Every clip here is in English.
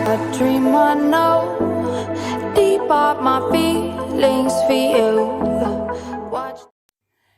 A dream I know, deep up my feelings for you. Watch.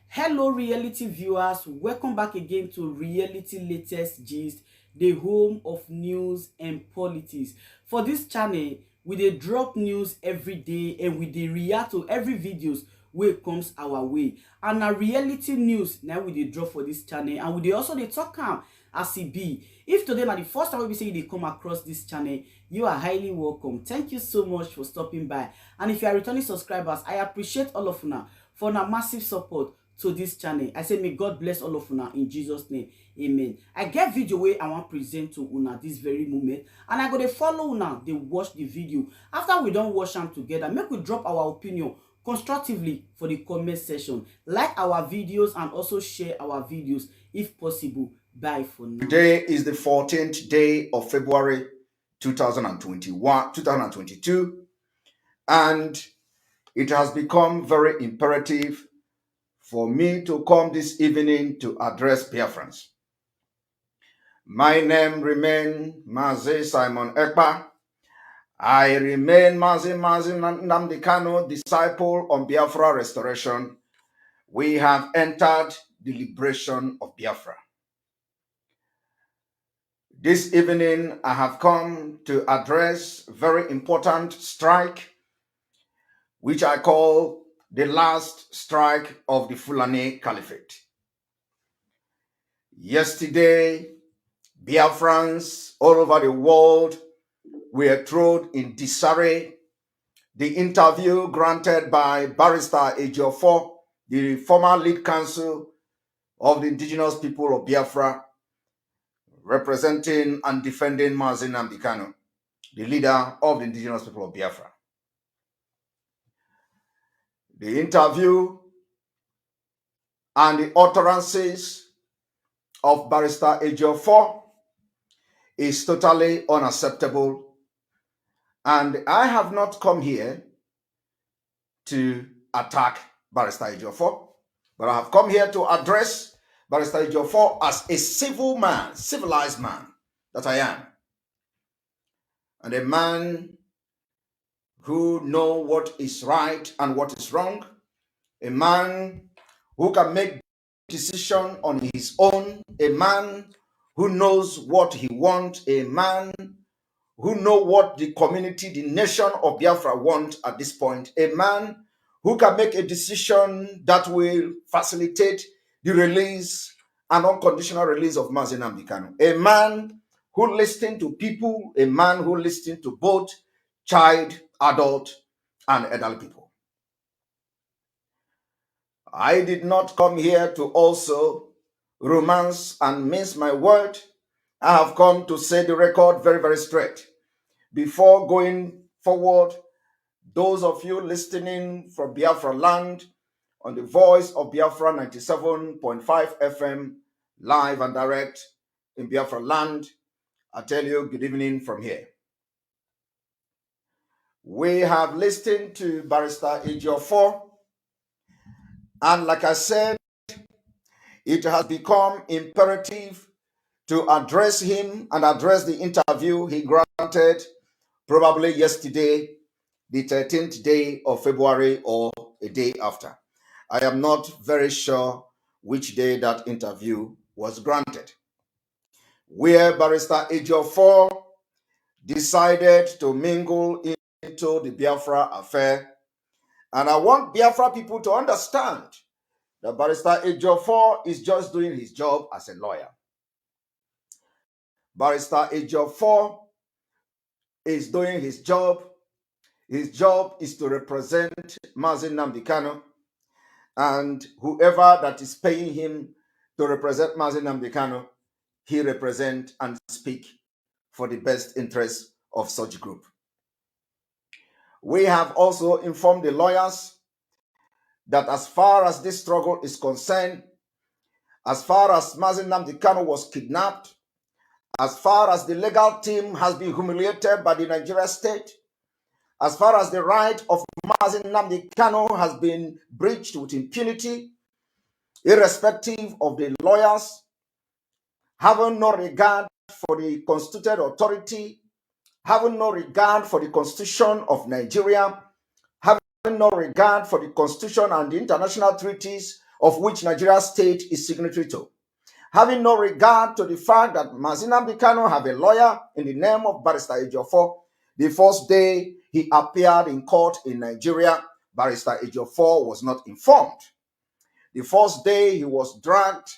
Hello, reality viewers. Welcome back again to Reality Latest Gist, the home of news and politics. For this channel, we dey drop news every day and we dey react to every videos wey comes our way. And na reality news na we dey drop for this channel, and we dey also dey talk am as e be. If today na the first time wey be say you dey come across this channel, you are highly welcome. Thank you so much for stopping by. And if you are returning subscribers, I appreciate all of una for una massive support to this channel. I say may God bless all of una in Jesus name. Amen. I get video wey I wan present to una this very moment, and I go dey follow una dey watch the video. After we don watch am together, make we drop our opinion constructively for the comment section. Like our videos and also share our videos if possible. Bye for now. Today is the 14th day of February 2022, and it has become very imperative for me to come this evening to address Biafrans. My name remains Mazi Simon Ekpa. I remain Mazi Nnamdi Kanu, disciple on Biafra restoration. We have entered the liberation of Biafra. This evening, I have come to address a very important strike, which I call the last strike of the Fulani Caliphate. Yesterday, Biafrans all over the world were thrown in disarray. The interview granted by Barrister Ejiofor, the former lead counsel of the indigenous people of Biafra, representing and defending Nnamdi Kanu, the leader of the indigenous people of Biafra. The interview and the utterances of Barrister Ejiofor is totally unacceptable, and I have not come here to attack Barrister Ejiofor, but I have come here to address Barrister Ejiofor as a civil man, civilized man that I am, and a man who knows what is right and what is wrong, a man who can make decision on his own, a man who knows what he wants, a man who knows what the community, the nation of Biafra want at this point, a man who can make a decision that will facilitate the release and unconditional release of Nnamdi Kanu, a man who listens to people, a man who listens to both child, adult, and elderly people. I did not come here to also romance and mince my word. I have come to say the record very, very straight. Before going forward, those of you listening from Biafra land on the voice of Biafra 97.5 FM, live and direct in Biafra land, I tell you good evening from here. We have listened to Barrister Ejiofor, and like I said, it has become imperative to address him and address the interview he granted probably yesterday, the 13th day of February, or a day after. I am not very sure which day that interview was granted, where Barrister Ejiofor decided to mingle into the Biafra affair. And I want Biafra people to understand that Barrister Ejiofor is just doing his job as a lawyer. Barrister Ejiofor is doing his job. His job is to represent Nnamdi Kanu, and whoever that is paying him to represent Nnamdi Kanu, he represent and speak for the best interest of such group. We have also informed the lawyers that as far as this struggle is concerned, as far as Nnamdi Kanu was kidnapped, as far as the legal team has been humiliated by the Nigeria state, as far as the right of Nnamdi Kanu has been breached with impunity, irrespective of the lawyers, having no regard for the constituted authority, having no regard for the Constitution of Nigeria, having no regard for the Constitution and the international treaties of which Nigeria state is signatory to, having no regard to the fact that Nnamdi Kanu have a lawyer in the name of Barrister Ejiofor. The first day he appeared in court in Nigeria, Barrister Ejiofor was not informed. The first day he was dragged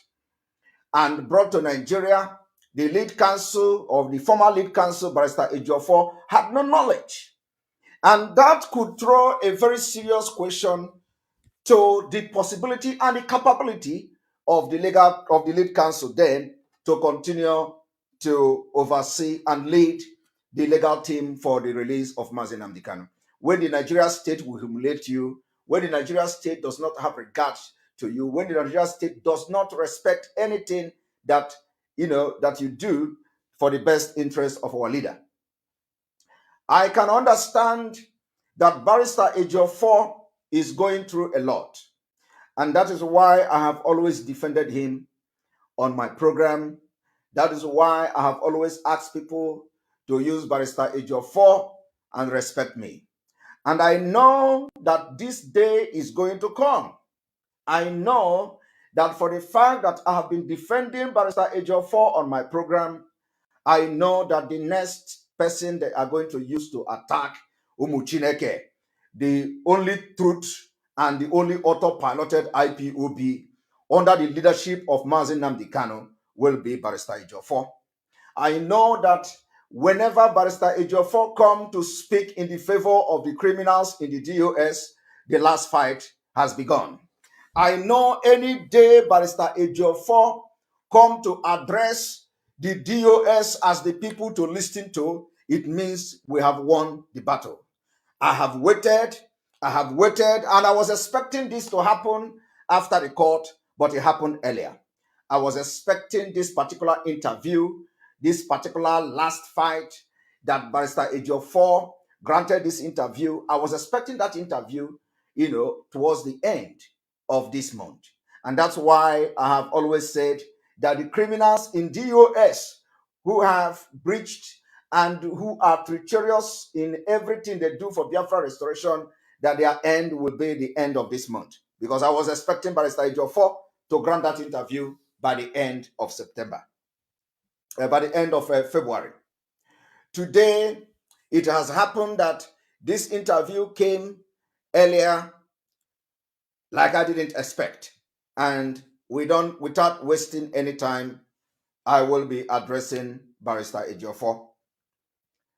and brought to Nigeria, the lead counsel of the former lead counsel, Barrister Ejiofor, had no knowledge. And that could throw a very serious question to the possibility and the capability of the lead counsel then to continue to oversee and lead the legal team for the release of Nnamdi Kanu. When the Nigeria state will humiliate you, when the Nigeria state does not have regard to you, when the Nigeria state does not respect anything that you do for the best interest of our leader. I can understand that Barrister Ejiofor is going through a lot. And that is why I have always defended him on my program. That is why I have always asked people to use Barrister Ejiofor and respect me. And I know that this day is going to come. I know that for the fact that I have been defending Barrister Ejiofor on my program, I know that the next person they are going to use to attack Chineke, the only truth and the only auto-piloted IPOB under the leadership of Nnamdi Kanu, will be Barrister Ejiofor. I know that whenever Barrister Ejiofor come to speak in the favor of the criminals in the DOS, the last fight has begun. I know any day Barrister Ejiofor come to address the DOS as the people to listen to, it means we have won the battle. I have waited, and I was expecting this to happen after the court, but it happened earlier. I was expecting this particular interview, this particular last fight that Barrister Ejiofor granted this interview. I was expecting that interview, towards the end of this month. And that's why I have always said that the criminals in DOS who have breached and who are treacherous in everything they do for Biafra restoration, that their end will be the end of this month. Because I was expecting Barrister Ejiofor to grant that interview by the end of September, by the end of February. Today, it has happened that this interview came earlier like I didn't expect. And without wasting any time, I will be addressing Barrister Ejiofor.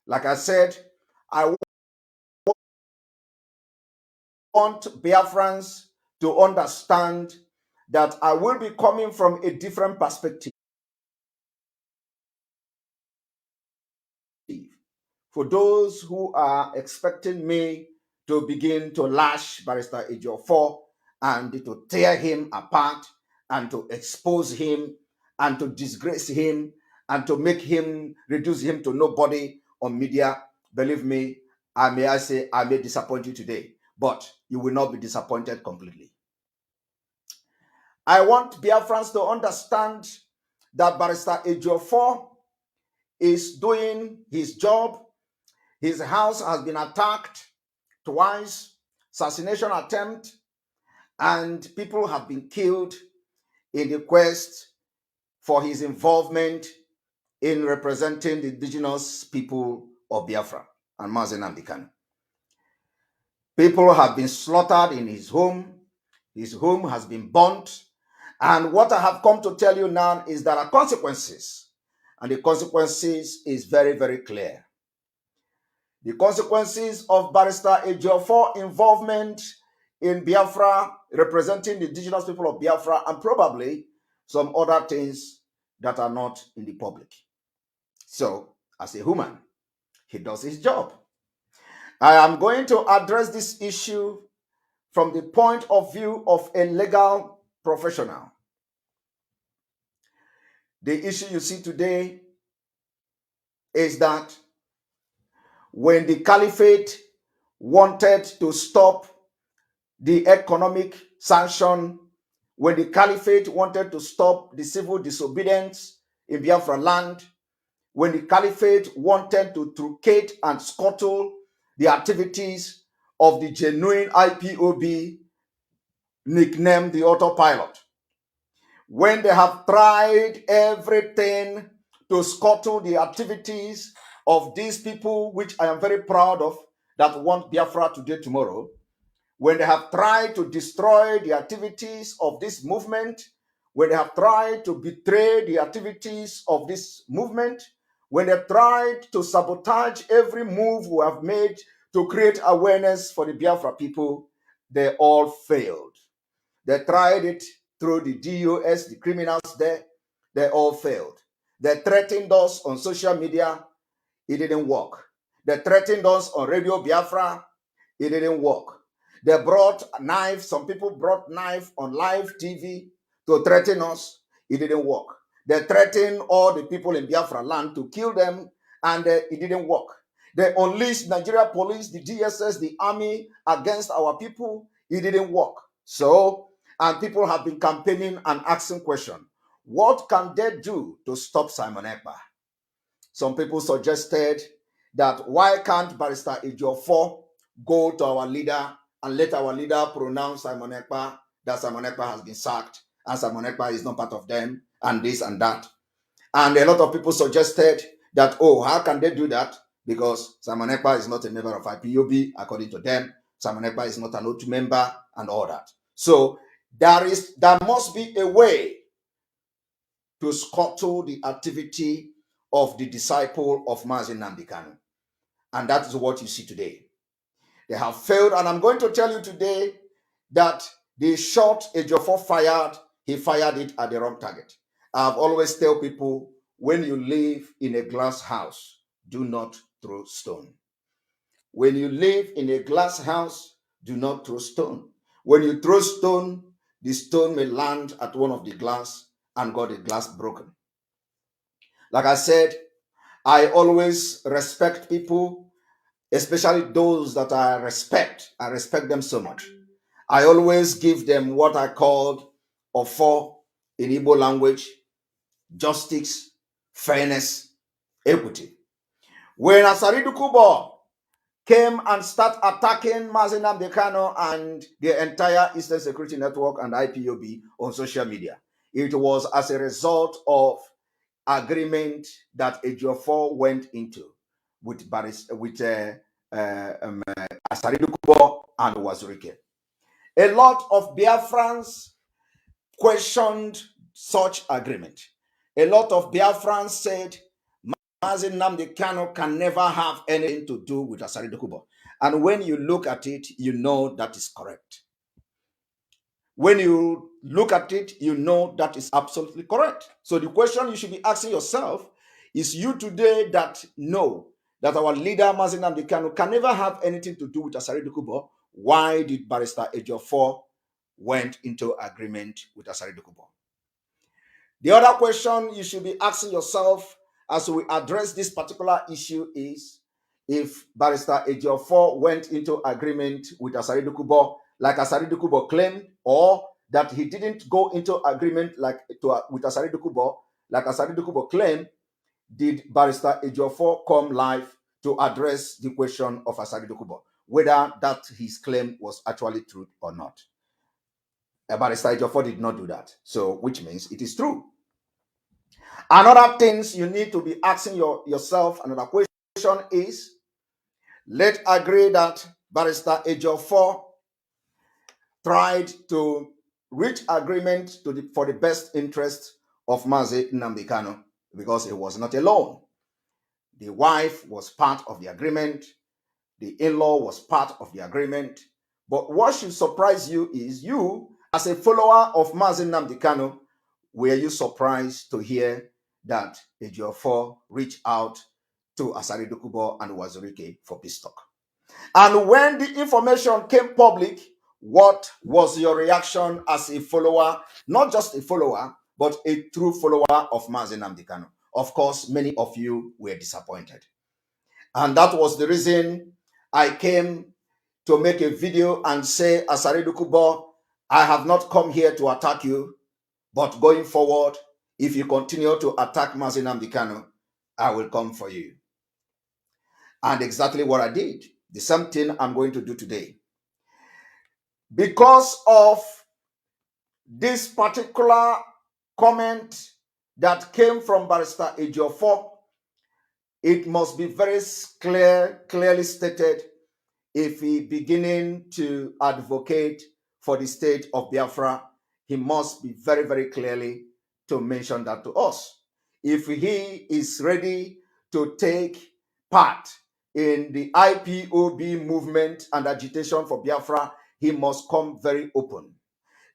Like I said, I want Biafrans to understand that I will be coming from a different perspective. For those who are expecting me to begin to lash Barrister Ejiofor and to tear him apart and to expose him and to disgrace him and to reduce him to nobody on media, believe me, I may disappoint you today, but you will not be disappointed completely. I want Biafrans to understand that Barrister Ejiofor is doing his job. His house has been attacked twice, assassination attempt, and people have been killed in the quest for his involvement in representing the indigenous people of Biafra and Nnamdi Kanu. People have been slaughtered in his home. His home has been burnt. And what I have come to tell you now is there are consequences. And the consequences is very, very clear. The consequences of Barrister Ejiofor involvement in Biafra, representing the indigenous people of Biafra, and probably some other things that are not in the public. So, as a human, he does his job. I am going to address this issue from the point of view of a legal professional. The issue you see today is that when the caliphate wanted to stop the economic sanction, when the caliphate wanted to stop the civil disobedience in Biafra land, when the caliphate wanted to truncate and scuttle the activities of the genuine IPOB nicknamed the autopilot. When they have tried everything to scuttle the activities of these people, which I am very proud of, that want Biafra today, tomorrow, when they have tried to destroy the activities of this movement, when they have tried to betray the activities of this movement, when they tried to sabotage every move we have made to create awareness for the Biafra people, they all failed. They tried it through the DOS, the criminals there, they all failed. They threatened us on social media, it didn't work. They threatened us on Radio Biafra, it didn't work. They brought knives, some people brought knife on live TV to threaten us, it didn't work. They threatened all the people in Biafra land to kill them, and it didn't work. They unleashed Nigeria police, the DSS, the army against our people, it didn't work. So, and people have been campaigning and asking questions. What can they do to stop Simon Ekpa? Some people suggested that why can't Barrister Ejiofor go to our leader and let our leader pronounce Simon Ekpa, that Simon Ekpa has been sacked and Simon Ekpa is not part of them, and this and that. And a lot of people suggested that, oh, how can they do that? Because Simon Ekpa is not a member of IPOB, according to them. Simon Ekpa is not an OTU member and all that. So there must be a way to scuttle the activity of the disciple of Mazi Nnamdi Kanu. And that is what you see today. They have failed, and I'm going to tell you today that the shot Ejiofor fired, he fired it at the wrong target. I've always tell people, when you live in a glass house, do not throw stone. When you live in a glass house, do not throw stone. When you throw stone, the stone may land at one of the glass and got the glass broken. Like I said, I always respect people, especially those that I respect. I respect them so much. I always give them what I called Ofo in Igbo language: justice, fairness, equity. When Asaridu Kubo came and started attacking Mazi Nnamdi Kanu and the entire Eastern Security Network and IPOB on social media, it was as a result of agreement that Ejiofor went into with Asaridu Kubo and Wazirike. A lot of Biafrans questioned such agreement. A lot of Biafrans said Mazi Nnamdi Kanu can never have anything to do with Asaridu Kubo. And when you look at it, you know that is correct. When you look at it, you know that is absolutely correct. So the question you should be asking yourself is, you today that know that our leader Mazi Nnamdi Kanu can never have anything to do with Asaridu Kubo, why did Barrister Ejiofor went into agreement with Asaridu Kubo? The other question you should be asking yourself as we address this particular issue is, if Barrister Ejiofor went into agreement with Asaridu Kubo like Asaridu Kubo claimed, or that he didn't go into agreement with Asaridu Kubo like Asaridu Kubo claimed, did Barrister Ejiofor come live to address the question of Asaridu Kubo, whether that his claim was actually true or not? Barrister Ejiofor did not do that, so which means it is true. Another things you need to be asking yourself, another question is, let's agree that Barrister Ejiofor tried to reach agreement for the best interest of Mazi Nnamdi Kanu, because he was not alone. The wife was part of the agreement. The in-law was part of the agreement. But what should surprise you is, you, as a follower of Mazi Nnamdi Kanu, were you surprised to hear that Ejiofor reached out to Asaridu Kubo and Wazirike for peace talk? And when the information came public, what was your reaction as a follower, not just a follower, but a true follower of Mazi Nnamdi Kanu? Of course, many of you were disappointed. And that was the reason I came to make a video and say, Asaridu Kubo, I have not come here to attack you, but going forward, if you continue to attack Mazi Nnamdi Kanu, I will come for you. And exactly what I did. The same thing I'm going to do today. Because of this particular comment that came from Barrister Ejiofor, it must be very clearly stated if he beginning to advocate for the state of Biafra, he must be very clearly to mention that to us. If he is ready to take part in the IPOB movement and agitation for Biafra, he must come very open.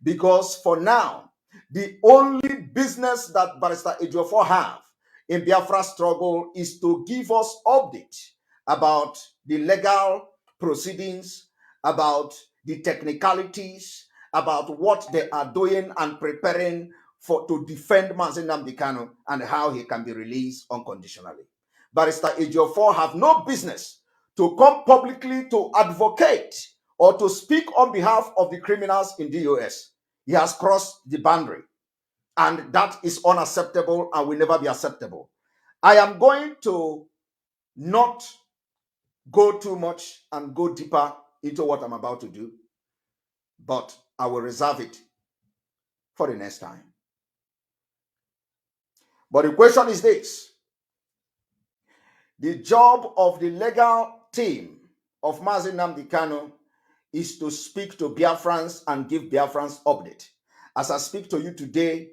Because for now, the only business that Barrister Ejiofor have in Biafra struggle is to give us update about the legal proceedings, about the technicalities, about what they are doing and preparing for to defend Nnamdi Kanu and how he can be released unconditionally. Barrister Ejiofor have no business to come publicly to advocate or to speak on behalf of the criminals in the US. He has crossed the boundary, and that is unacceptable and will never be acceptable. I am going to not go too much and go deeper into what I'm about to do, but I will reserve it for the next time. But the question is this: the job of the legal team of Nnamdi Kanu is to speak to Biafrans and give Biafrans update. As I speak to you today,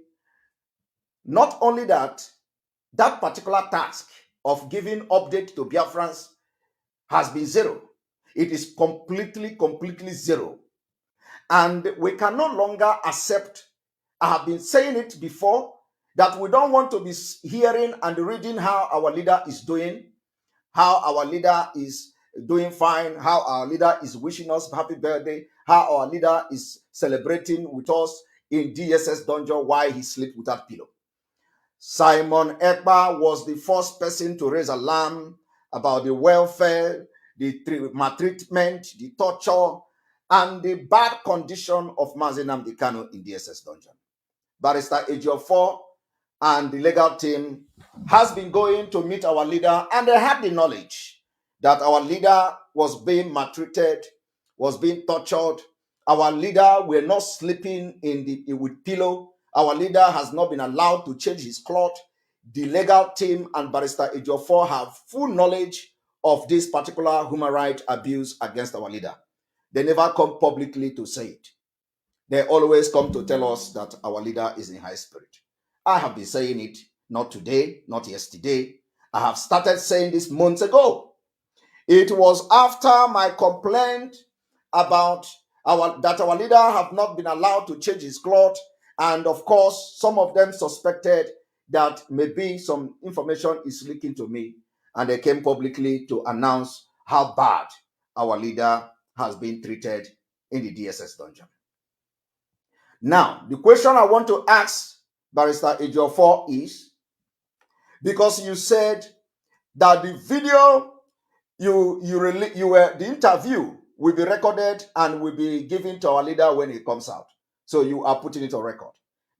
not only that, that particular task of giving update to Biafrans has been zero. It is completely zero. And we can no longer accept, I have been saying it before, that we don't want to be hearing and reading how our leader is doing, how our leader is doing fine, how our leader is wishing us happy birthday, how our leader is celebrating with us in DSS dungeon while he sleeps without pillow. Simon Ekpa was the first person to raise alarm about the welfare, the maltreatment, the torture, and the bad condition of Nnamdi Kanu in DSS dungeon. Barrister Ejiofor and the legal team has been going to meet our leader, and they had the knowledge that our leader was being maltreated, was being tortured. Our leader were not sleeping with pillow. Our leader has not been allowed to change his cloth. The legal team and Barrister Ejiofor have full knowledge of this particular human rights abuse against our leader. They never come publicly to say it. They always come to tell us that our leader is in high spirit. I have been saying it, not today, not yesterday. I have started saying this months ago. It was after my complaint about that our leader have not been allowed to change his cloth, and of course, some of them suspected that maybe some information is leaking to me, and they came publicly to announce how bad our leader has been treated in the DSS dungeon. Now, the question I want to ask Barrister Ejiofor is, because you said that the video the interview will be recorded and will be given to our leader when it comes out. So you are putting it on record.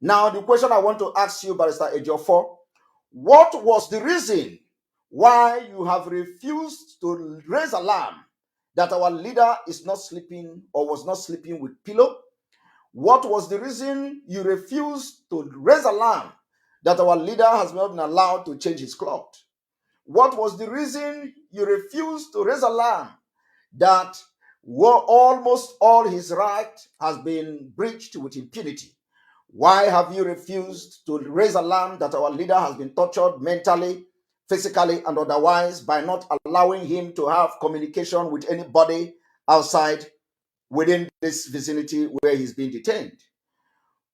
Now, the question I want to ask you, Barrister Ejiofor, what was the reason why you have refused to raise alarm that our leader is not sleeping or was not sleeping with pillow? What was the reason you refused to raise alarm that our leader has not been allowed to change his cloth? What was the reason you refused to raise alarm that almost all his right has been breached with impunity? Why have you refused to raise alarm that our leader has been tortured mentally, physically, and otherwise by not allowing him to have communication with anybody outside within this vicinity where he's been detained?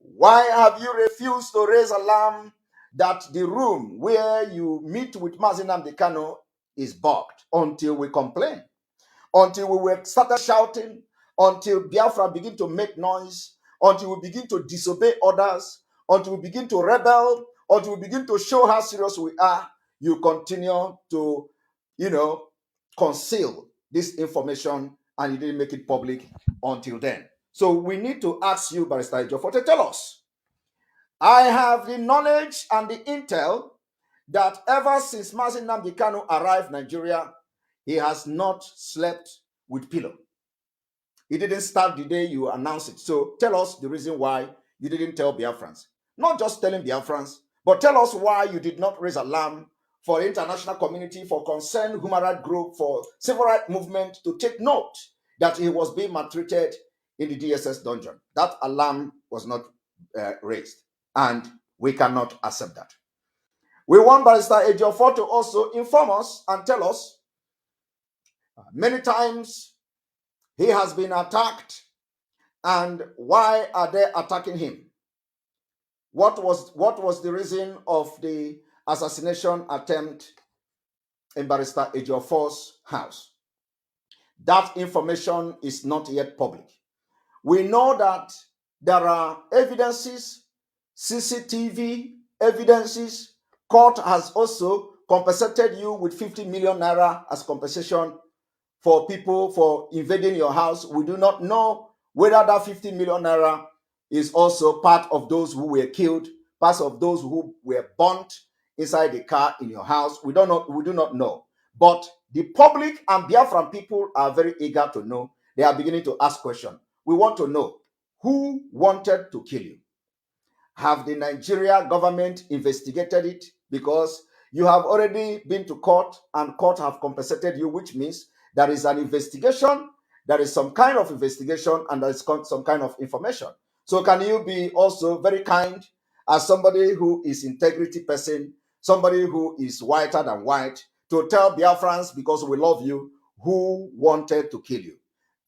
Why have you refused to raise alarm that the room where you meet with Nnamdi Kanu is bugged until we complain, until we were started shouting, until Biafra begin to make noise, until we begin to disobey orders, until we begin to rebel, until we begin to show how serious we are? You continue to, conceal this information, and you didn't make it public until then. So we need to ask you, Barrister Ejiofor, to tell us. I have the knowledge and the intel that ever since Nnamdi Kanu arrived in Nigeria, he has not slept with pillow. It didn't start the day you announced it. So tell us the reason why you didn't tell Biafrans. Not just telling Biafrans, but tell us why you did not raise alarm for the international community, for concerned human rights group, for civil rights movement to take note that he was being maltreated in the DSS dungeon. That alarm was not raised, and we cannot accept that. We want Barrister Ejiofor to also inform us and tell us many times he has been attacked, and why are they attacking him? What was the reason of the assassination attempt in Barrister Ejiofor's house? That information is not yet public. We know that there are evidences, CCTV evidences. Court has also compensated you with 50 million naira as compensation for people for invading your house. We do not know whether that 50 million naira is also part of those who were killed, part of those who were burnt inside the car in your house. We do not know. But the public and Biafran people are very eager to know. They are beginning to ask questions. We want to know who wanted to kill you. Have the Nigeria government investigated it? Because you have already been to court and court have compensated you, which means there is an investigation, there is some kind of investigation, and there is some kind of information. So can you be also very kind as somebody who is integrity person, somebody who is whiter than white, to tell Biafrans, because we love you, who wanted to kill you?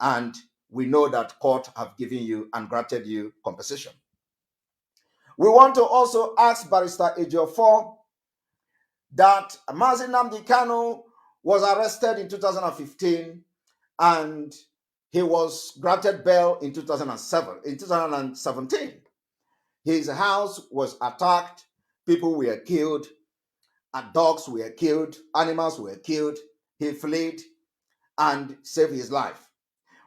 And we know that court have given you and granted you compensation. We want to also ask Barrister Ejiofor that Nnamdi Kanu was arrested in 2015 and he was granted bail in 2017. His house was attacked, people were killed, and dogs were killed, animals were killed. He fled and saved his life.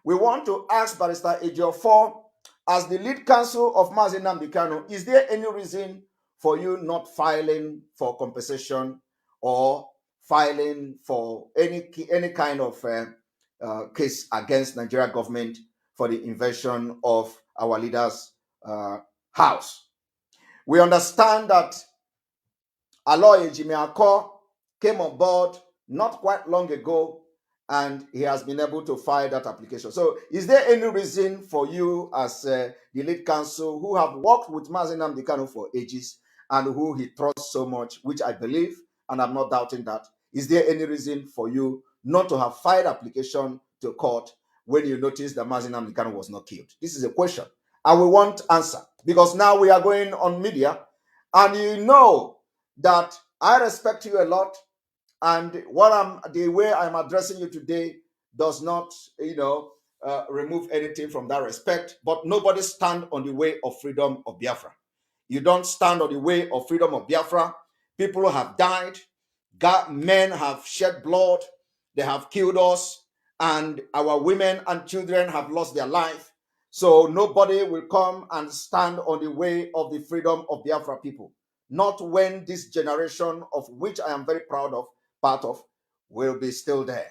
We want to ask Barrister Ejiofor, as the lead counsel of Nnamdi Kanu, is there any reason for you not filing for compensation or filing for any kind of case against Nigeria government for the invasion of our leader's house? We understand that Aloy Ejimiako came on board not quite long ago, and he has been able to file that application. So is there any reason for you as the lead counsel who have worked with Nnamdi Kanu for ages and who he trusts so much, which I believe, and I'm not doubting that, is there any reason for you not to have filed application to court when you noticed that Nnamdi Kanu was not killed? This is a question, and we want answer, because now we are going on media, and you know that I respect you a lot, and the way I'm addressing you today does not, remove anything from that respect. But nobody stand on the way of freedom of Biafra. You don't stand on the way of freedom of Biafra. People have died. Men have shed blood. They have killed us, and our women and children have lost their life. So nobody will come and stand on the way of the freedom of Biafra people. Not when this generation, of which I am very proud of, part of, will be still there.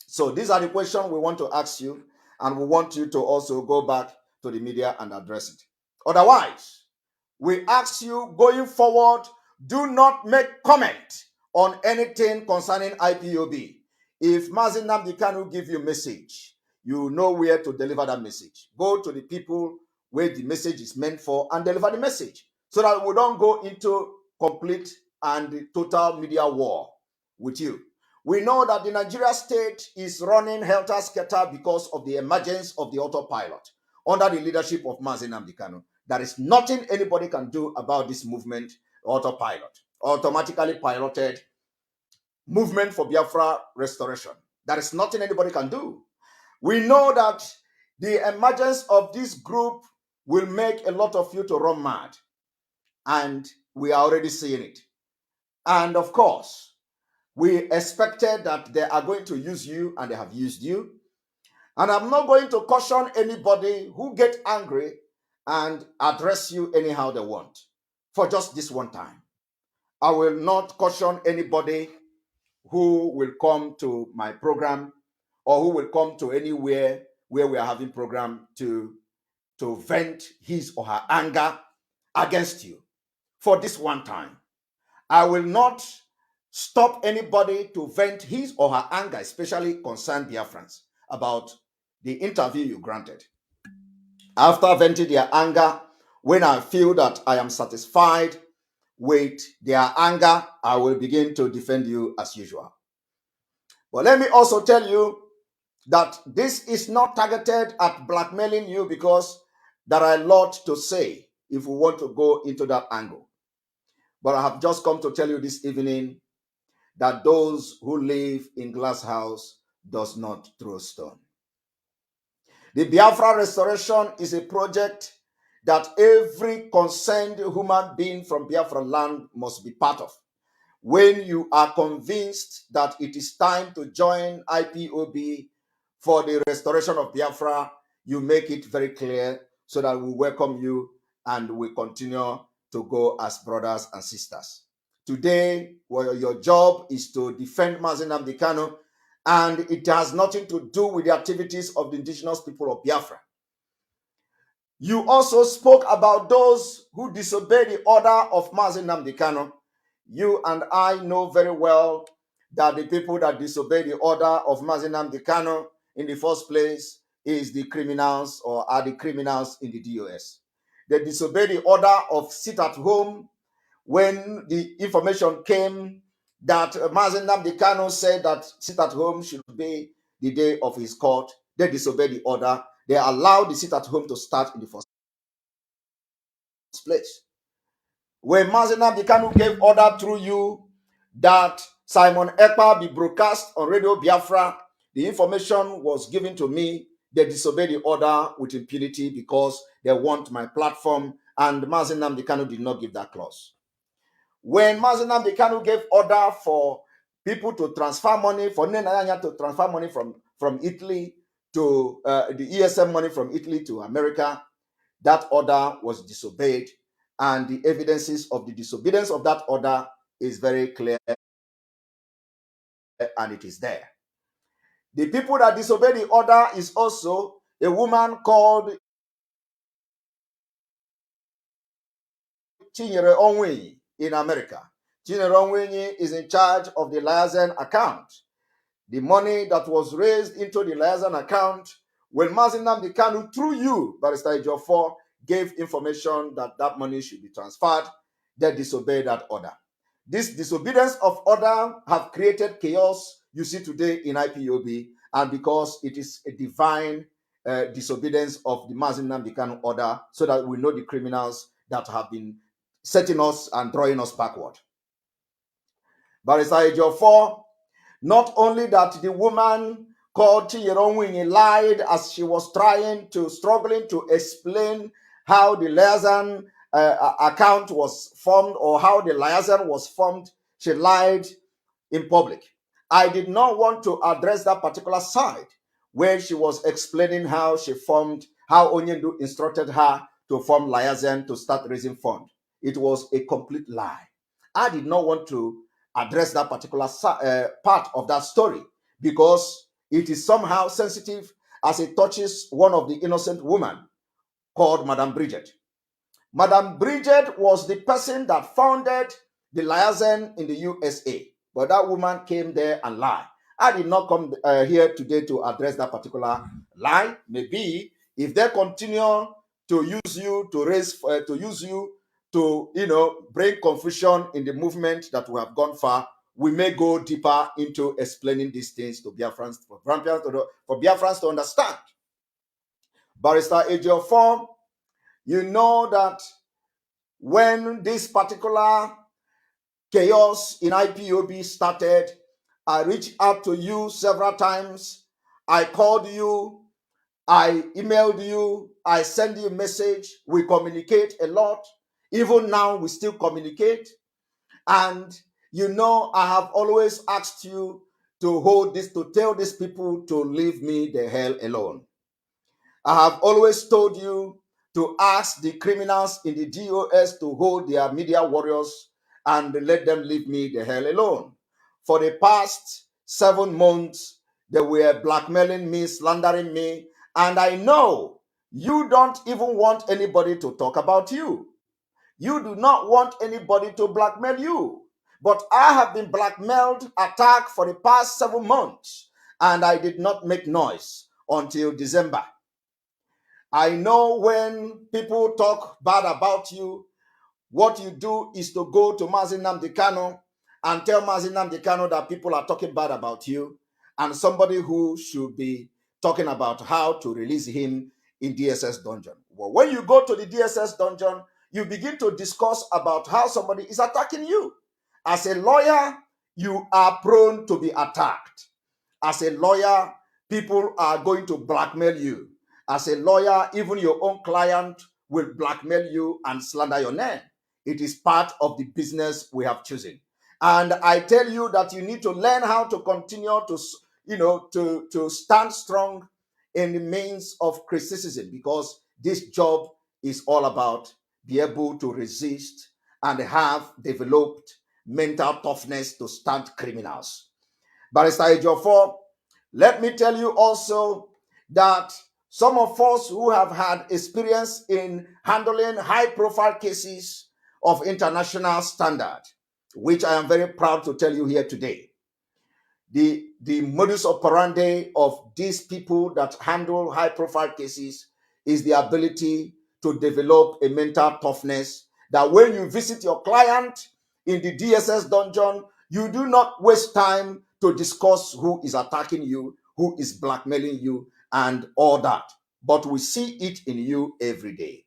So these are the questions we want to ask you, and we want you to also go back to the media and address it. Otherwise, we ask you going forward, do not make comment on anything concerning IPOB. If Nnamdi Kanu give you a message, you know where to deliver that message. Go to the people where the message is meant for and deliver the message, so that we don't go into complete and total media war with you. We know that the Nigeria state is running helter-skelter because of the emergence of the autopilot under the leadership of Nnamdi Kanu. There is nothing anybody can do about this movement, autopilot, automatically piloted movement for Biafra restoration. There is nothing anybody can do. We know that the emergence of this group will make a lot of you to run mad, and we are already seeing it. And of course, we expected that they are going to use you, and they have used you. And I'm not going to caution anybody who get angry and address you anyhow they want for just this one time. I will not caution anybody who will come to my program or who will come to anywhere where we are having program to vent his or her anger against you for this one time. I will not stop anybody to vent his or her anger, especially concerned Biafrans, about the interview you granted. After venting their anger, when I feel that I am satisfied with their anger, I will begin to defend you as usual. But let me also tell you that this is not targeted at blackmailing you, because there are a lot to say if we want to go into that angle. But I have just come to tell you this evening that those who live in glass house does not throw stone. The Biafra restoration is a project that every concerned human being from Biafra land must be part of. When you are convinced that it is time to join IPOB for the restoration of Biafra, you make it very clear so that we welcome you and we continue to go as brothers and sisters. Today, well, your job is to defend Nnamdi Kanu, and it has nothing to do with the activities of the indigenous people of Biafra. You also spoke about those who disobey the order of Nnamdi Kanu. You and I know very well that the people that disobey the order of Nnamdi Kanu in the first place is the criminals, or are the criminals in the DOS. They disobey the order of sit at home when the information came that Nnamdi Kanu said that sit at home should be the day of his court. They disobeyed the order. They allowed the sit at home to start in the first place. When Nnamdi Kanu gave order through you that Simon Ekpa be broadcast on Radio Biafra, the information was given to me. They disobeyed the order with impunity because they want my platform, and Nnamdi Kanu did not give that clause. When Nnamdi Kanu gave order for people to transfer money, for Nenanya to transfer money from Italy to the ESM money from Italy to America, that order was disobeyed, and the evidences of the disobedience of that order is very clear, and it is there. The people that disobey the order is also a woman called Chinyere Onwenyi in America. Chinyere Onwenyi is in charge of the liaison account. The money that was raised into the liaison account, when Nnamdi Kanu, through you, Barrister Ejiofor, gave information that that money should be transferred, they disobeyed that order. This disobedience of order have created chaos you see today in IPOB, and because it is a divine disobedience of the Nnamdi Kanu order, so that we know the criminals that have been setting us and drawing us backward. Barrister Ejiofor, not only that the woman called Chinyere lied as she was struggling to explain how the liaison account was formed, or how the liaison was formed, she lied in public. I did not want to address that particular side where she was explaining how she formed, how Onyendu instructed her to form liaison to start raising funds. It was a complete lie. I did not want to address that particular part of that story because it is somehow sensitive, as it touches one of the innocent women called Madame Bridget. Madame Bridget was the person that founded the liaison in the USA, but that woman came there and lied. I did not come here today to address that particular lie. Maybe if they continue to use you to raise, to use you to, bring confusion in the movement that we have gone far, we may go deeper into explaining these things to Biafrans, for Biafrans to understand. Barrister Ejiofor, you know that when this particular chaos in IPOB started, I reached out to you several times. I called you, I emailed you, I sent you a message. We communicate a lot. Even now, we still communicate. And I have always asked you to hold this, to tell these people to leave me the hell alone. I have always told you to ask the criminals in the DOS to hold their media warriors and let them leave me the hell alone. For the past 7 months, they were blackmailing me, slandering me, and I know you don't even want anybody to talk about you. You do not want anybody to blackmail you. But I have been blackmailed, attacked for the past 7 months, and I did not make noise until December. I know when people talk bad about you, what you do is to go to Nnamdi Kanu and tell Nnamdi Kanu that people are talking bad about you, and somebody who should be talking about how to release him in DSS dungeon. Well, when you go to the DSS dungeon, you begin to discuss about how somebody is attacking you. As a lawyer, you are prone to be attacked. As a lawyer, people are going to blackmail you. As a lawyer, even your own client will blackmail you and slander your name. It is part of the business we have chosen. And I tell you that you need to learn how to continue to stand strong in the means of criticism, because this job is all about be able to resist and have developed mental toughness to stand criminals. Barrister Ejiofor, let me tell you also that some of us who have had experience in handling high-profile cases of international standard, which I am very proud to tell you here today, the modus operandi of these people that handle high-profile cases is the ability to develop a mental toughness that when you visit your client in the DSS dungeon, you do not waste time to discuss who is attacking you, who is blackmailing you, and all that. But we see it in you every day.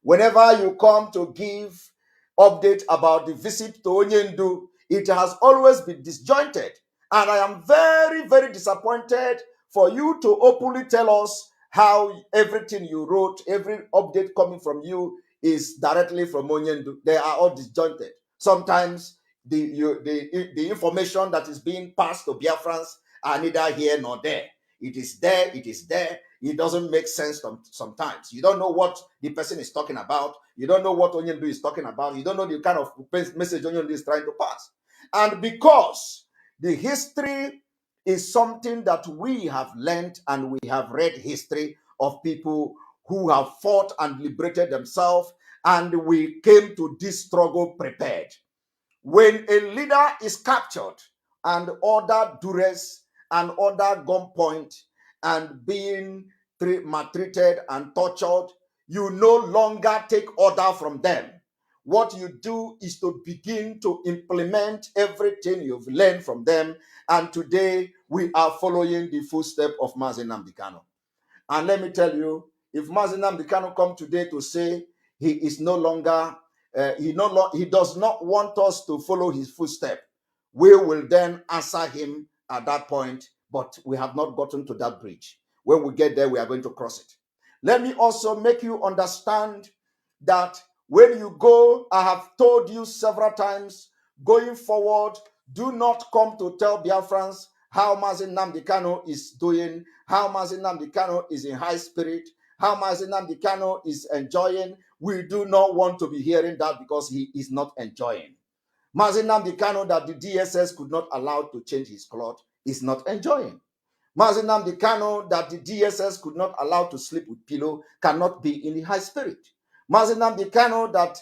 Whenever you come to give update about the visit to Onyendu, it has always been disjointed. And I am very, very disappointed for you to openly tell us how everything you wrote, every update coming from you is directly from Onyendu. They are all disjointed. Sometimes the information that is being passed to Biafrans are neither here nor there. It is there, it is there. It doesn't make sense sometimes. You don't know what the person is talking about. You don't know what Onyendu is talking about. You don't know the kind of message Onyendu is trying to pass. And because the history is something that we have learned, and we have read history of people who have fought and liberated themselves, and we came to this struggle prepared. When a leader is captured and ordered duress and ordered gunpoint and being maltreated and tortured, you no longer take order from them. What you do is to begin to implement everything you've learned from them. And today we are following the footsteps of Nnamdi Kanu. And let me tell you, if Nnamdi Kanu come today to say he is no longer he does not want us to follow his footsteps, we will then answer him at that point, but we have not gotten to that bridge. When we get there, we are going to cross it. Let me also make you understand that when you go, I have told you several times, going forward, do not come to tell Biafrans how Nnamdi Kanu is doing, how Nnamdi Kanu is in high spirit, how Nnamdi Kanu is enjoying. We do not want to be hearing that, because he is not enjoying. Nnamdi Kanu, that the DSS could not allow to change his cloth, is not enjoying. Nnamdi Kanu, that the DSS could not allow to sleep with pillow, cannot be in the high spirit. Nnamdi Kanu, that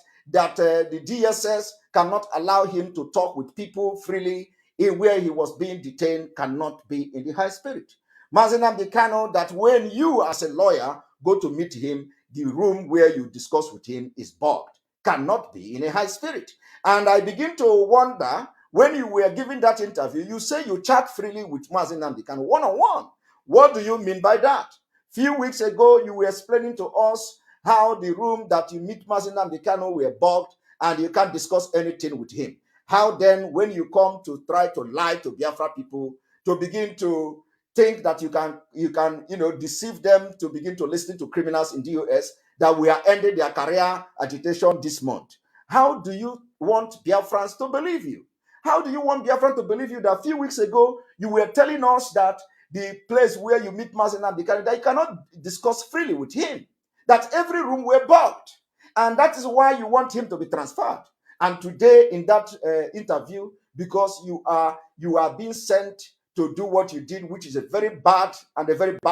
the DSS cannot allow him to talk with people freely in where he was being detained, cannot be in the high spirit. Nnamdi Kanu, that when you as a lawyer go to meet him, the room where you discuss with him is bugged, cannot be in a high spirit. And I begin to wonder, when you were giving that interview, you say you chat freely with Nnamdi Kanu one-on-one. What do you mean by that? Few weeks ago, you were explaining to us how the room that you meet Nnamdi Kanu were bugged and you can't discuss anything with him. How then, when you come to try to lie to Biafra people, to begin to think that you can deceive them to begin to listen to criminals in the US, that we are ending their career agitation this month? How do you want Biafrans to believe you? How do you want Biafran to believe you that a few weeks ago you were telling us that the place where you meet Nnamdi Kanu, that you cannot discuss freely with him, that every room were bugged, and that is why you want him to be transferred? And today in that interview, because you are being sent to do what you did, which is a very bad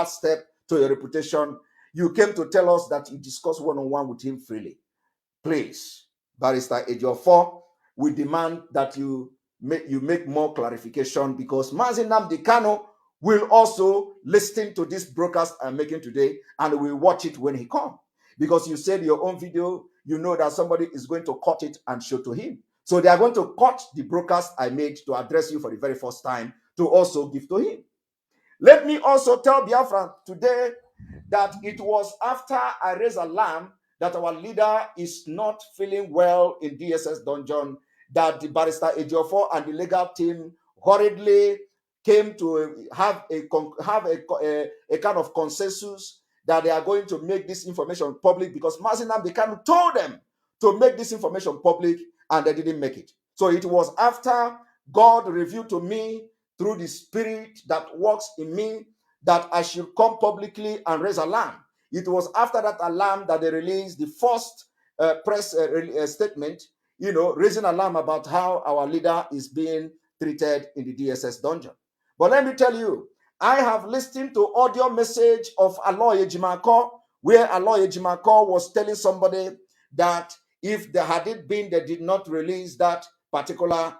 step to your reputation, you came to tell us that you discussed one-on-one with him freely. Please, Barrister Ejiofor, we demand that you make more clarification, because Nnamdi Kanu will also listen to this broadcast I'm making today and will watch it when he comes. Because you said your own video, you know that somebody is going to cut it and show to him. So they are going to cut the broadcast I made to address you for the very first time to also give to him. Let me also tell Biafra today that it was after I raised alarm that our leader is not feeling well in DSS dungeon that the Barrister Ejiofor and the legal team hurriedly came to have a kind of consensus that they are going to make this information public, because Nnamdi Kanu told them to make this information public and they didn't make it. So it was after God revealed to me through the spirit that works in me that I should come publicly and raise alarm. It was after that alarm that they released the first press statement, raising alarm about how our leader is being treated in the DSS dungeon. But let me tell you, I have listened to audio message of Aloy Ejimako, where Aloy Ejimako was telling somebody that if there had it been, they did not release that particular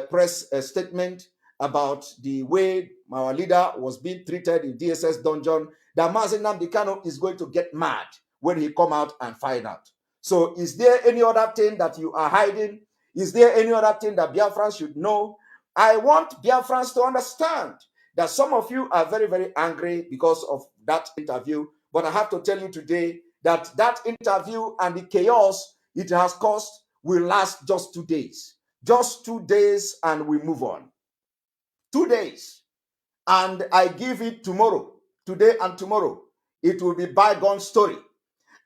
press statement about the way our leader was being treated in DSS dungeon, that Nnamdi Kanu is going to get mad when he come out and find out. So is there any other thing that you are hiding? Is there any other thing that Biafrans should know? I want Biafrans to understand that some of you are very, very angry because of that interview. But I have to tell you today that that interview and the chaos it has caused will last just 2 days. Just 2 days and we move on. 2 days. And I give it tomorrow. Today and tomorrow. It will be bygone story.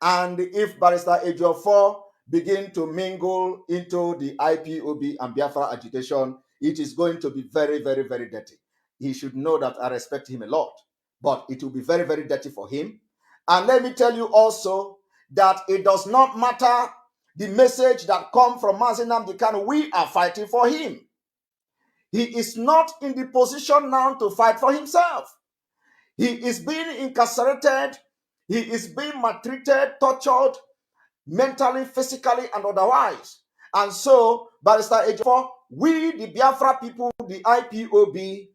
And if Barrister Ejiofor begin to mingle into the IPOB and Biafra agitation, it is going to be very, very, very dirty. He should know that I respect him a lot. But it will be very, very dirty for him. And let me tell you also that it does not matter the message that comes from Nnamdi Kanu. We are fighting for him. He is not in the position now to fight for himself. He is being incarcerated. He is being maltreated, tortured, mentally, physically, and otherwise. And so, Barrister Ejiofor, we, the Biafra people, the IPOB,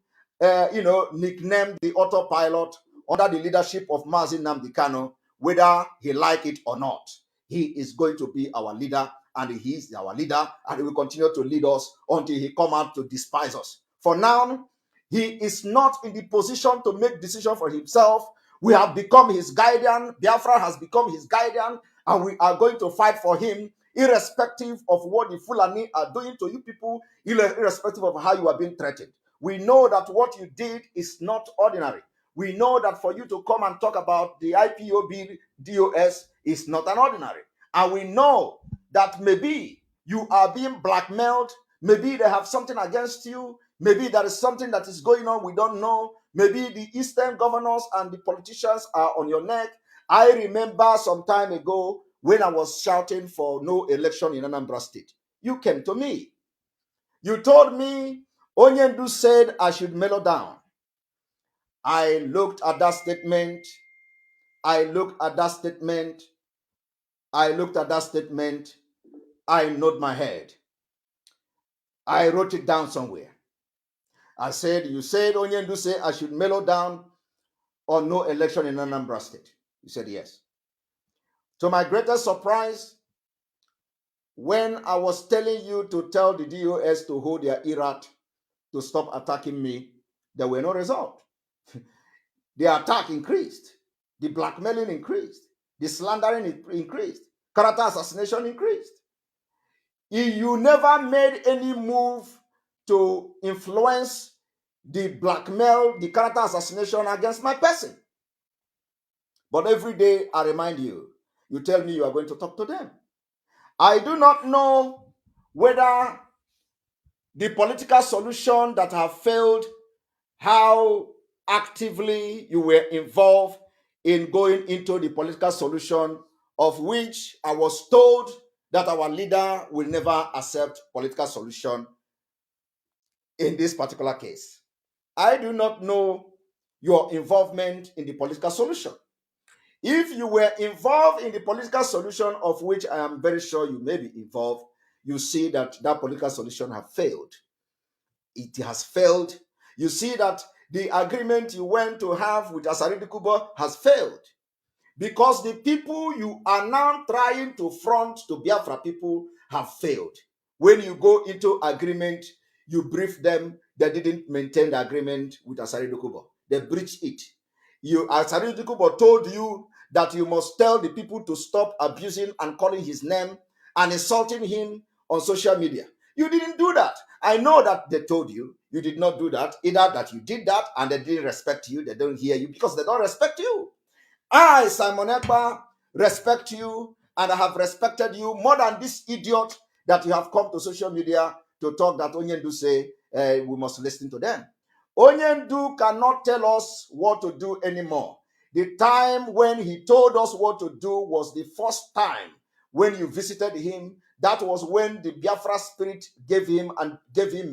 nicknamed the autopilot under the leadership of Nnamdi Kanu, whether he like it or not. He is going to be our leader, and he is our leader, and he will continue to lead us until he come out to despise us. For now, he is not in the position to make decisions for himself. We have become his guardian. Biafra has become his guardian, and we are going to fight for him, irrespective of what the Fulani are doing to you people, irrespective of how you are being treated. We know that what you did is not ordinary. We know that for you to come and talk about the IPOB DOS is not an ordinary. And we know that maybe you are being blackmailed. Maybe they have something against you. Maybe there is something that is going on we don't know. Maybe the Eastern governors and the politicians are on your neck. I remember some time ago when I was shouting for no election in Anambra State. You came to me. You told me Onyendu said I should mellow down. I looked at that statement. I looked at that statement. I nod my head. I wrote it down somewhere. I said, you said Onyendu said I should mellow down on no election in Anambra State. You said yes. To my greatest surprise, when I was telling you to tell the DOS to hold their erat to stop attacking me, there were no result. The attack increased. The blackmailing increased. The slandering increased. Character assassination increased. You never made any move to influence the blackmail, the character assassination against my person. But every day I remind you, you tell me you are going to talk to them. I do not know whether the political solution that have failed, how actively you were involved in going into the political solution, of which I was told that our leader will never accept political solution in this particular case. I do not know your involvement in the political solution. If you were involved in the political solution, of which I am very sure you may be involved, you see that that political solution has failed. It has failed. You see that the agreement you went to have with Asari Kubo has failed. Because the people you are now trying to front to Biafra people have failed. When you go into agreement, you brief them, they didn't maintain the agreement with Asari Dokubo. They breached it. Asari Dokubo told you that you must tell the people to stop abusing and calling his name and insulting him on social media. You didn't do that. I know that they told you. You did not do that. Either that you did that and they didn't respect you, they don't hear you because they don't respect you. I, Simon Ekpa, respect you and I have respected you more than this idiot that you have come to social media to talk that Onyendu say we must listen to them. Onyendu cannot tell us what to do anymore. The time when he told us what to do was the first time when you visited him. That was when the Biafra spirit gave him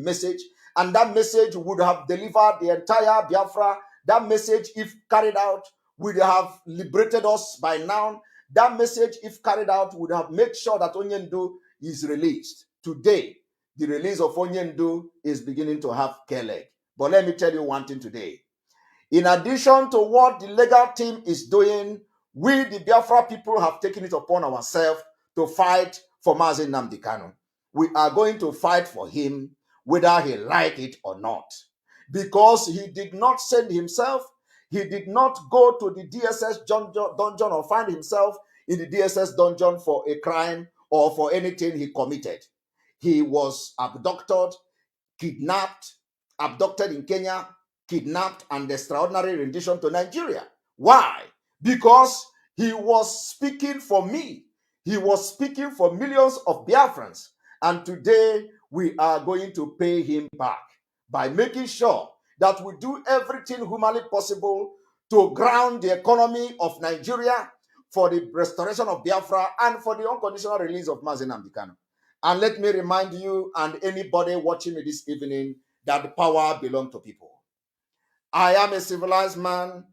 message, and that message would have delivered the entire Biafra. That message, if carried out, would have liberated us by now. That message, if carried out, would have made sure that Onyendu is released. Today, the release of Onyendu is beginning to have K-leg. But let me tell you one thing today. In addition to what the legal team is doing, we, the Biafra people, have taken it upon ourselves to fight for Mazi Nnamdi Kanu. We are going to fight for him whether he like it or not. Because he did not send himself, he did not go to the DSS dungeon or find himself in the DSS dungeon for a crime or for anything he committed. He was abducted, kidnapped, abducted in Kenya, kidnapped, and extraordinary rendition to Nigeria. Why? Because he was speaking for me. He was speaking for millions of Biafrans. And today, we are going to pay him back by making sure that we do everything humanly possible to ground the economy of Nigeria for the restoration of Biafra and for the unconditional release of Mazi Nnamdi Kanu. And let me remind you and anybody watching me this evening that the power belongs to people. I am a civilized man.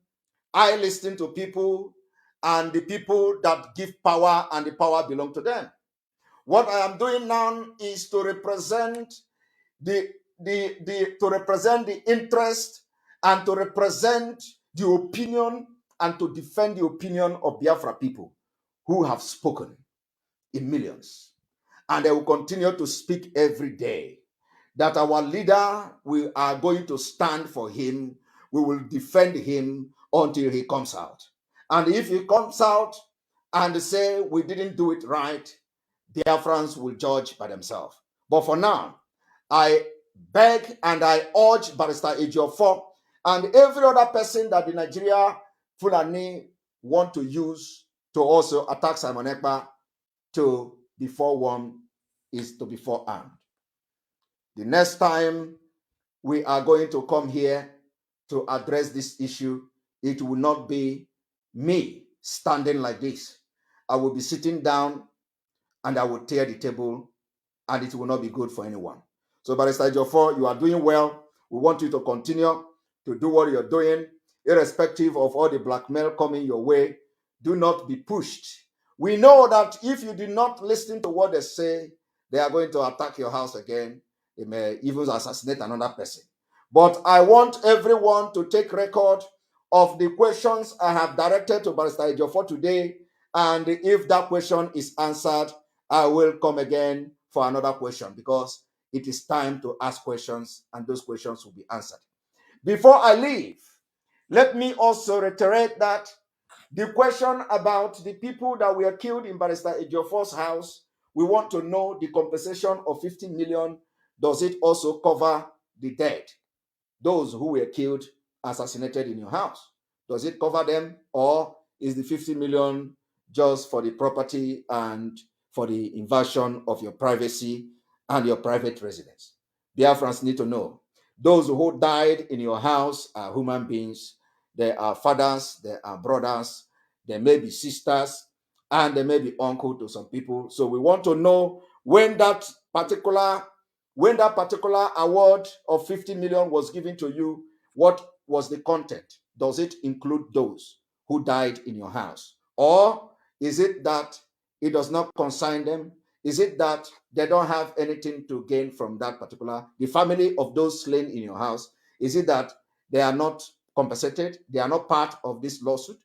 I listen to people, and the people that give power and the power belong to them. What I am doing now is to represent the interest and to represent the opinion and to defend the opinion of Biafra people who have spoken in millions. And they will continue to speak every day. That our leader, we are going to stand for him. We will defend him until he comes out. And if he comes out and say we didn't do it right, Biafrans will judge by themselves. But for now, I beg and I urge Barrister Ejiofor and every other person that the Nigeria Fulani want to use to also attack Simon Ekpa to be forewarned is to be forearmed. The next time we are going to come here to address this issue, it will not be me standing like this. I will be sitting down and I will tear the table, and it will not be good for anyone. So, Barrister Ejiofor, you are doing well. We want you to continue to do what you're doing, irrespective of all the blackmail coming your way. Do not be pushed. We know that if you do not listen to what they say, they are going to attack your house again. They may even assassinate another person. But I want everyone to take record of the questions I have directed to Barrister Ejiofor today. And if that question is answered, I will come again for another question because it is time to ask questions and those questions will be answered. Before I leave, let me also reiterate that the question about the people that were killed in Barrister Ejiofor's house, we want to know the compensation of 15 million. Does it also cover the dead? Those who were killed, assassinated in your house. Does it cover them, or is the 50 million just for the property and for the invasion of your privacy and your private residence? Biafrans need to know. Those who died in your house are human beings. They are fathers, they are brothers, they may be sisters, and they may be uncle to some people. So we want to know when that particular award of 50 million was given to you, what was the content? Does it include those who died in your house? Or is it that it does not concern them? Is it that they don't have anything to gain from that particular, the family of those slain in your house? Is it that they are not compensated? They are not part of this lawsuit?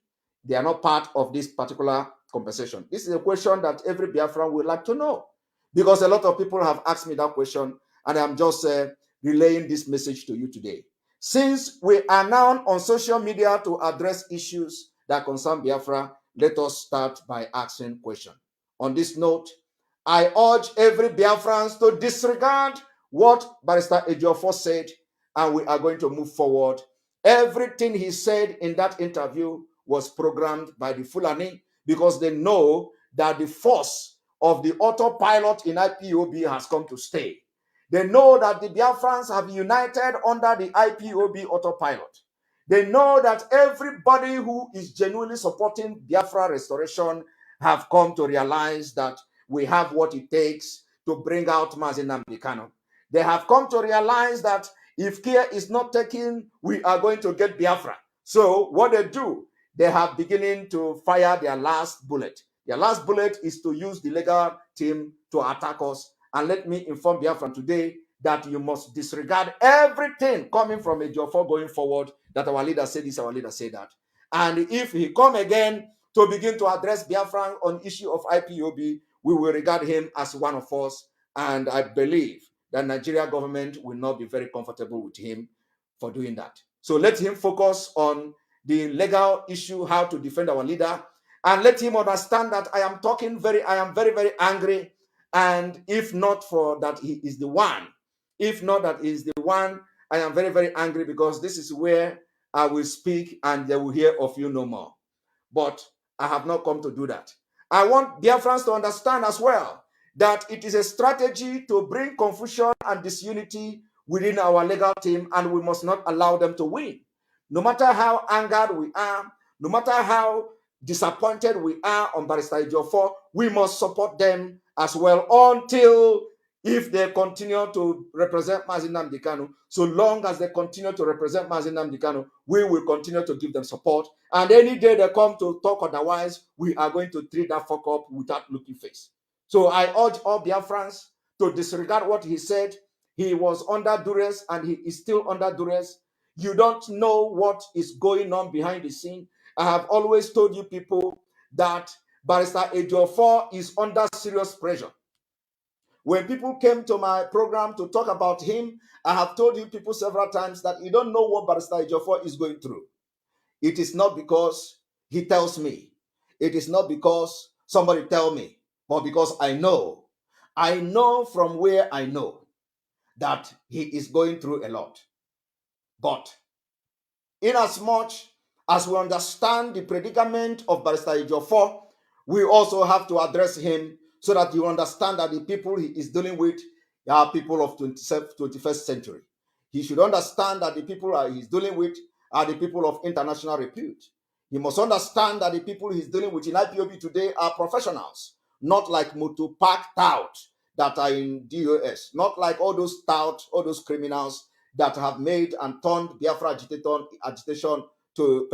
They are not part of this particular compensation? This is a question that every Biafran would like to know, because a lot of people have asked me that question, and I'm just relaying this message to you today. Since we are now on social media to address issues that concern Biafra, let us start by asking questions. On this note, I urge every Biafran to disregard what Barrister Ejiofor said, and we are going to move forward. Everything he said in that interview was programmed by the Fulani, because they know that the force of the autopilot in IPOB has come to stay. They know that the Biafrans have united under the IPOB autopilot. They know that everybody who is genuinely supporting Biafra restoration have come to realize that we have what it takes to bring out Nnamdi Kanu. They have come to realize that if care is not taken, we are going to get Biafra. So what they do, they have beginning to fire their last bullet. Their last bullet is to use the legal team to attack us. And let me inform Biafra today that you must disregard everything coming from Ejiofor going forward, that our leader said this, our leader said that. And if he come again to begin to address Biafra on issue of IPOB, we will regard him as one of us. And I believe that Nigeria government will not be very comfortable with him for doing that. So let him focus on the legal issue, how to defend our leader, and let him understand that I am very, very angry. And if not for that, he is the one. If not that he is the one, I am very, very angry, because this is where I will speak and they will hear of you no more. But I have not come to do that. I want Biafrans to understand as well that it is a strategy to bring confusion and disunity within our legal team, and we must not allow them to win. No matter how angered we are, no matter how disappointed we are on Barrister Ejiofor, we must support them as well until, if they continue to represent Nnamdi Kanu, so long as they continue to represent Nnamdi Kanu, we will continue to give them support. And any day they come to talk otherwise, we are going to treat that fuck up without looking face. So I urge all Biafrans to disregard what he said. He was under duress and he is still under duress. You don't know what is going on behind the scene. I have always told you people that Barrister Ejiofor is under serious pressure. When people came to my program to talk about him, I have told you people several times that you don't know what Barrister Ejiofor is going through. It is not because he tells me. It is not because somebody tell me, but because I know. I know from where I know that he is going through a lot. But inasmuch as we understand the predicament of Barrister Ejiofor, we also have to address him so that you understand that the people he is dealing with are people of 21st century. He should understand that the people he's dealing with are the people of international repute. He must understand that the people he's dealing with in IPOB today are professionals, not like Mutupak tout that are in DOS, not like all those tout, all those criminals that have made and turned Biafra agitation to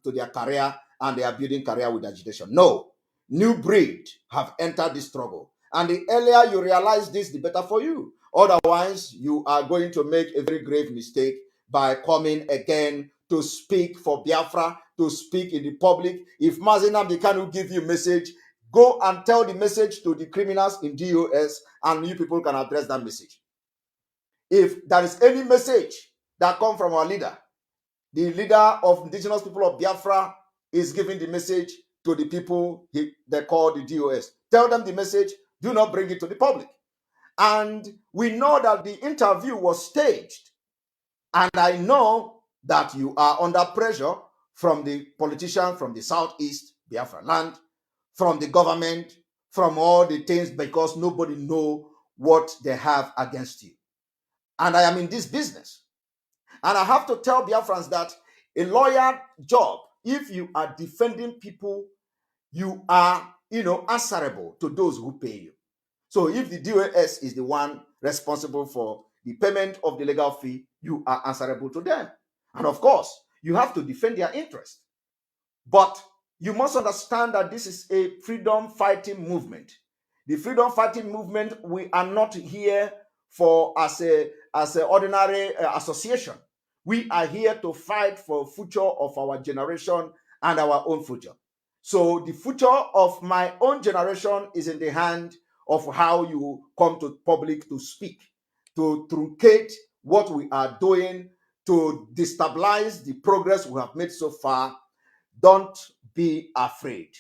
their career, and they are building career with agitation. No, new breed have entered this struggle. And the earlier you realize this, the better for you. Otherwise, you are going to make a very grave mistake by coming again to speak for Biafra, to speak in the public. If Nnamdi Kanu give you a message, go and tell the message to the criminals in DOS, and you people can address that message. If there is any message that comes from our leader, the leader of indigenous people of Biafra is giving the message to the people they call the DOS. Tell them the message, do not bring it to the public. And we know that the interview was staged. And I know that you are under pressure from the politician from the southeast Biafra land, from the government, from all the things, because nobody knows what they have against you. And I am in this business. And I have to tell Biafrans that a lawyer job, if you are defending people, you are answerable to those who pay you. So if the DOS is the one responsible for the payment of the legal fee, you are answerable to them. And of course, you have to defend their interest. But you must understand that this is a freedom fighting movement. The freedom fighting movement, we are not here for as a ordinary association. We are here to fight for future of our generation and our own future. So the future of my own generation is in the hand of how you come to public to speak, to truncate what we are doing, to destabilize the progress we have made so far. Don't be afraid.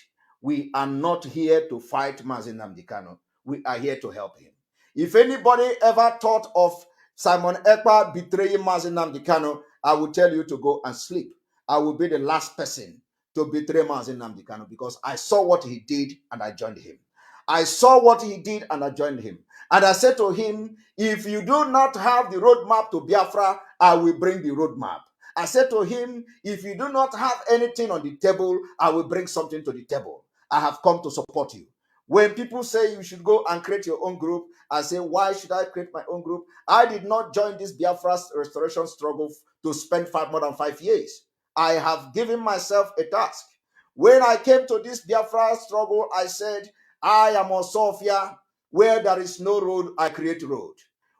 We are not here to fight Nnamdi Kanu. We are here to help him. If anybody ever thought of Simon Ekpa betraying Nnamdi Kanu, I will tell you to go and sleep. I will be the last person to betray Nnamdi Kanu because I saw what he did and I joined him. I saw what he did and I joined him. And I said to him, if you do not have the roadmap to Biafra, I will bring the roadmap. I said to him, if you do not have anything on the table, I will bring something to the table. I have come to support you. When people say you should go and create your own group, I say, why should I create my own group? I did not join this Biafra restoration struggle to spend more than 5 years. I have given myself a task. When I came to this Biafra struggle, I said, I am on Sophia. Where there is no road, I create road.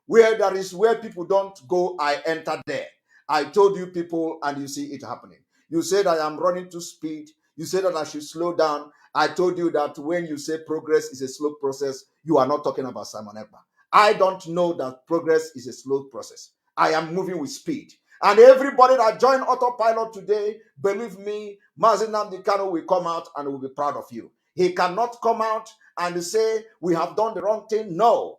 Where people don't go, I enter there. I told you people, and you see it happening. You said I am running too speed. You said that I should slow down. I told you that when you say progress is a slow process, you are not talking about Simon Ekpa. I don't know that progress is a slow process. I am moving with speed. And everybody that joined Autopilot today, believe me, Nnamdi Kanu will come out and will be proud of you. He cannot come out and say, we have done the wrong thing. No.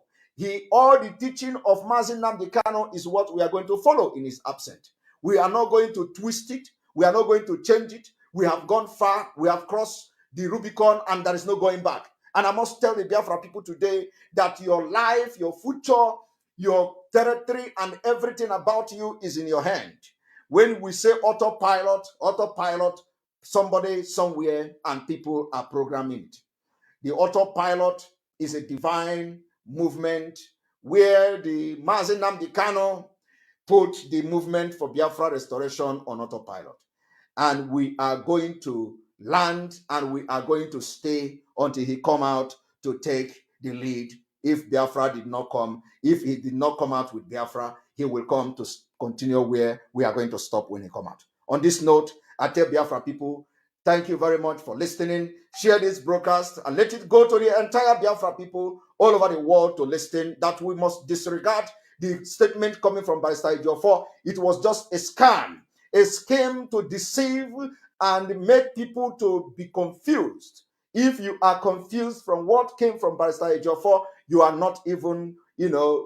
All the teaching of Nnamdi Kanu is what we are going to follow in his absence. We are not going to twist it. We are not going to change it. We have gone far. We have crossed the Rubicon and there is no going back. And I must tell the Biafra people today that your life, your future, your territory and everything about you is in your hand. When we say autopilot, somebody somewhere and people are programming it. The autopilot is a divine movement where the Nnamdi Kanu put the movement for Biafra restoration on autopilot. And we are going to land and we are going to stay until he come out to take the lead. If Biafra did not come, if he did not come out with Biafra, he will come to continue where we are going to stop when he come out. On this note, I tell Biafra people, thank you very much for listening. Share this broadcast and let it go to the entire Biafra people all over the world to listen that we must disregard the statement coming from Barrister Ejiofor. It was just a scam, a scheme to deceive and make people to be confused. If you are confused from what came from Barrister Ejiofor, you are not even,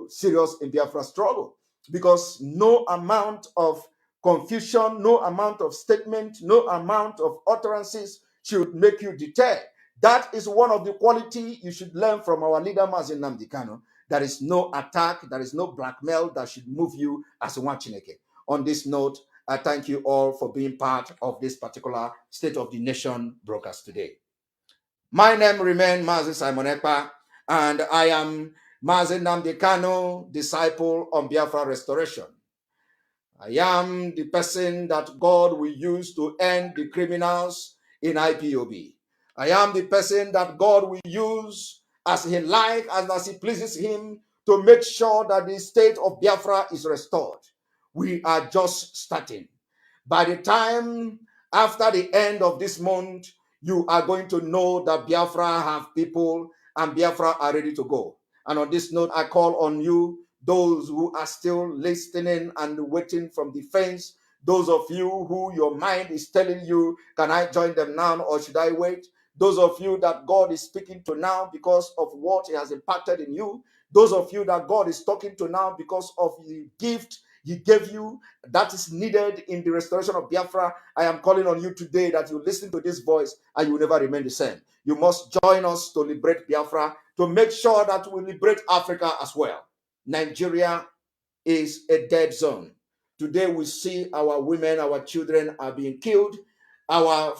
serious in Biafra struggle, because no amount of confusion, no amount of statement, no amount of utterances should make you deter. That is one of the quality you should learn from our leader, Nnamdi Kanu. There is no attack, there is no blackmail that should move you as one Chineke. On this note, I thank you all for being part of this particular State of the Nation broadcast today. My name remains Mazi Simon Ekpa, and I am Mazi Nnamdi Kanu, disciple on Biafra restoration. I am the person that God will use to end the criminals in IPOB. I am the person that God will use as he likes and as he pleases him to make sure that the state of Biafra is restored. We are just starting. By the time after the end of this month, you are going to know that Biafra have people and Biafra are ready to go. And on this note, I call on you, those who are still listening and waiting from the fence, those of you who your mind is telling you, can I join them now or should I wait? Those of you that God is speaking to now because of what he has impacted in you. Those of you that God is talking to now because of the gift he gave you that is needed in the restoration of Biafra. I am calling on you today that you listen to this voice and you will never remain the same. You must join us to liberate Biafra, to make sure that we liberate Africa as well. Nigeria is a dead zone. Today we see our women, our children are being killed, our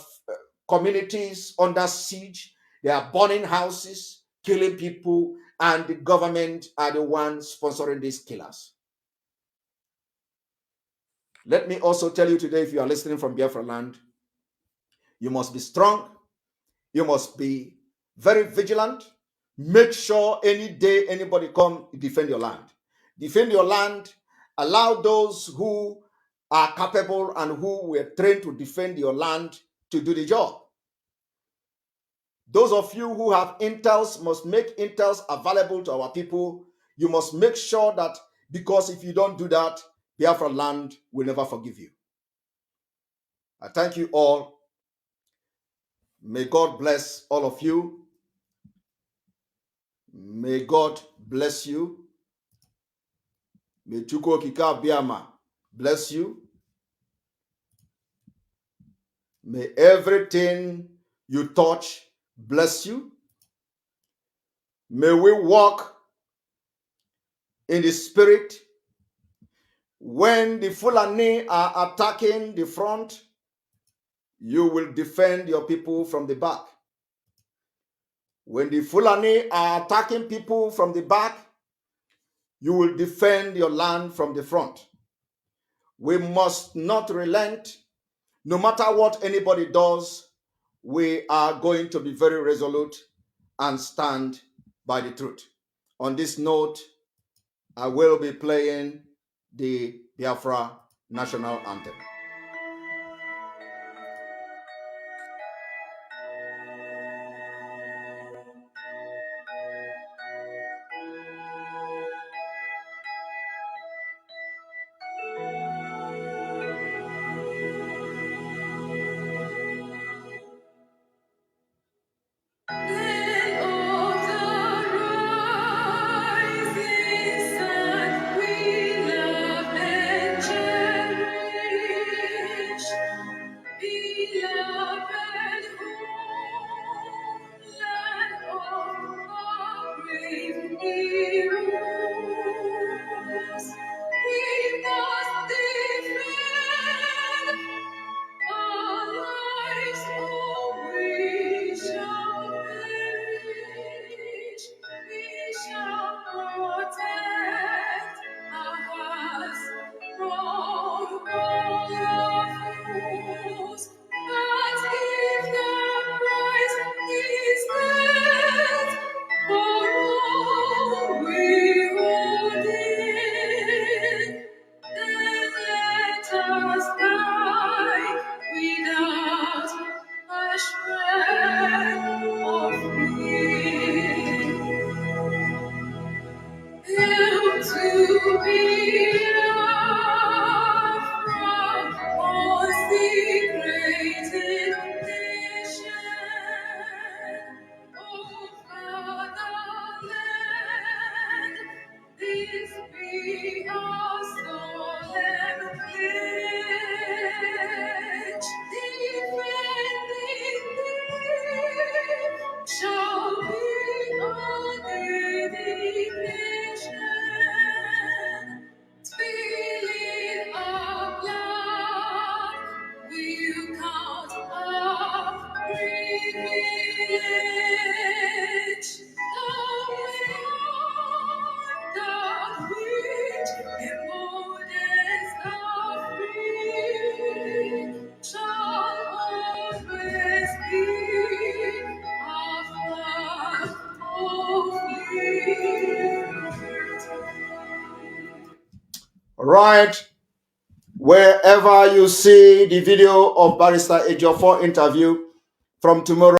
communities under siege. They are burning houses, killing people, and the government are the ones sponsoring these killers. Let me also tell you today, if you are listening from Biafra land, you must be strong. You must be very vigilant. Make sure any day anybody come, defend your land. Defend your land. Allow those who are capable and who were trained to defend your land to do the job. Those of you who have intels must make intels available to our people. You must make sure that, because if you don't do that, Biafra land will never forgive you. I thank you all. May God bless all of you. May God bless you. May Chukwu Okike Abiama bless you. May everything you touch bless you. May we walk in the spirit. When the Fulani are attacking the front, you will defend your people from the back. When the Fulani are attacking people from the back, you will defend your land from the front. We must not relent. No matter what anybody does, we are going to be very resolute and stand by the truth. On this note, I will be playing the Biafra national anthem. Land of the rising sun, we love and cherish. Beloved homeland of our brave heroes, we must defend our lives, or we shall perish. We shall protect our hearts from all foes. But if the price is death for all we hold in, then let us die without a shred of fear. Hail to Biafra, consecrated nation. O fatherland, this be our solemn pledge. Defending thee shall be our dedication. Spilling our blood, we'll count our privilege. That which emboldens the free shall always be our flag of liberty. All right. Wherever you see the video of Barrister Ejiofor interview from tomorrow,